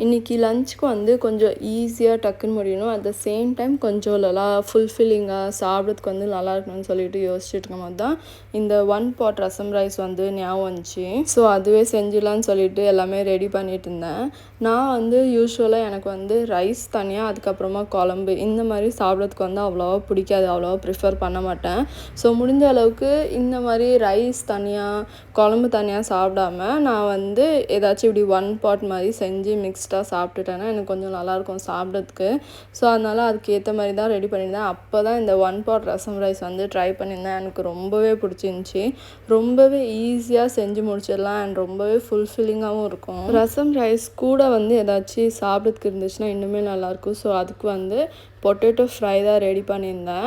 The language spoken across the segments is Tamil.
இன்றைக்கி லஞ்சுக்கு வந்து கொஞ்சம் ஈஸியாக டக்குன்னு முடியணும். அட் த சேம் டைம் கொஞ்சம் நல்லா ஃபுல்ஃபில்லிங்காக சாப்பிட்றதுக்கு வந்து நல்லா இருக்கணும்னு சொல்லிட்டு யோசிச்சுட்டு இருக்கும்போது தான் இந்த ஒன் பாட் ரசம் ரைஸ் வந்து ஞாபகம் வந்துச்சு. ஸோ அதுவே செஞ்சிடலான்னு சொல்லிட்டு எல்லாமே ரெடி பண்ணிட்டு இருந்தேன். நான் வந்து யூஸ்வலாக எனக்கு வந்து ரைஸ் தனியாக, அதுக்கப்புறமா குழம்பு இந்த மாதிரி சாப்பிட்றதுக்கு வந்து அவ்வளோவா பிடிக்காது, அவ்வளோவா ப்ரிஃபர் பண்ண மாட்டேன். ஸோ முடிஞ்ச அளவுக்கு இந்த மாதிரி ரைஸ் தனியாக, குழம்பு தனியாக சாப்பிடாம நான் வந்து ஏதாச்சும் இப்படி ஒன் பாட் மாதிரி செஞ்சு மிக்ஸ்டாக சாப்பிட்டுட்டேன்னா எனக்கு கொஞ்சம் நல்லாயிருக்கும் சாப்பிட்றதுக்கு. ஸோ அதனால் அதுக்கேற்ற மாதிரி தான் ரெடி பண்ணியிருந்தேன். அப்போ தான் இந்த ஒன் பாட் ரசம் ரைஸ் வந்து ட்ரை பண்ணியிருந்தேன். எனக்கு ரொம்பவே பிடிச்சிருந்துச்சி. ரொம்பவே ஈஸியாக செஞ்சு முடிச்சிடலாம் அண்ட் ரொம்பவே ஃபுல்ஃபில்லிங்காகவும் இருக்கும். ரசம் ரைஸ் கூட வந்து ஏதாச்சும் சாப்பிட்றதுக்கு இருந்துச்சுன்னா இன்னுமே நல்லாயிருக்கும். ஸோ அதுக்கு வந்து பொட்டேட்டோ ஃப்ரை தான் ரெடி பண்ணியிருந்தேன்.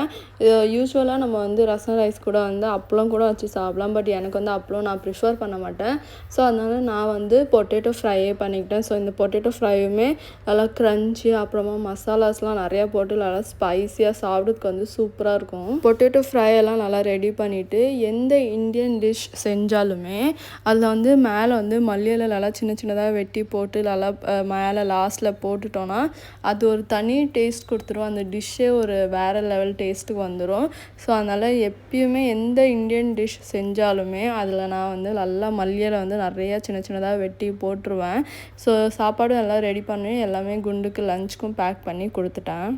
யூஸ்வலாக நம்ம வந்து ரசம் ரைஸ் கூட வந்து அப்பளம் கூட வச்சு சாப்பிடலாம். பட் எனக்கு வந்து அப்பளம் நான் ப்ரிஃபர் பண்ண மாட்டேன். ஸோ அதனால் நான் வந்து பொட்டேட்டோ ஃப்ரையே பண்ணிக்கிட்டேன். ஸோ இந்த பொட்டேட்டோ ஃப்ரையுமே நல்லா க்ரன்ச்சி, அப்புறமா மசாலாஸ்லாம் நிறையா போட்டு நல்லா ஸ்பைஸியாக சாப்பிட்றதுக்கு வந்து சூப்பராக இருக்கும். பொட்டேட்டோ ஃப்ரை எல்லாம் நல்லா ரெடி பண்ணிவிட்டு எந்த இந்தியன் டிஷ் செஞ்சாலுமே அதில் வந்து மேலே வந்து மல்லி இலை நல்லா சின்ன சின்னதாக வெட்டி போட்டு நல்லா மேலே லாஸ்ட்டில் போட்டுட்டோன்னா அது ஒரு தனி டேஸ்ட் கொடுத்துரும். அந்த டிஷ்ஷே ஒரு வேறு லெவல் டேஸ்ட்டுக்கு வந்துடும். ஸோ அதனால் எப்பயுமே எந்த இந்தியன் டிஷ் செஞ்சாலுமே அதில் நான் வந்து நல்லா மல்லி இலை வந்து நிறையா சின்ன சின்னதாக வெட்டி போட்டுருவேன். ஸோ சாப்பாடும் எல்லாம் ரெடி பண்ணி எல்லாமே குண்டுக்கு லஞ்சுக்கும் பேக் பண்ணி கொடுத்துட்டேன்.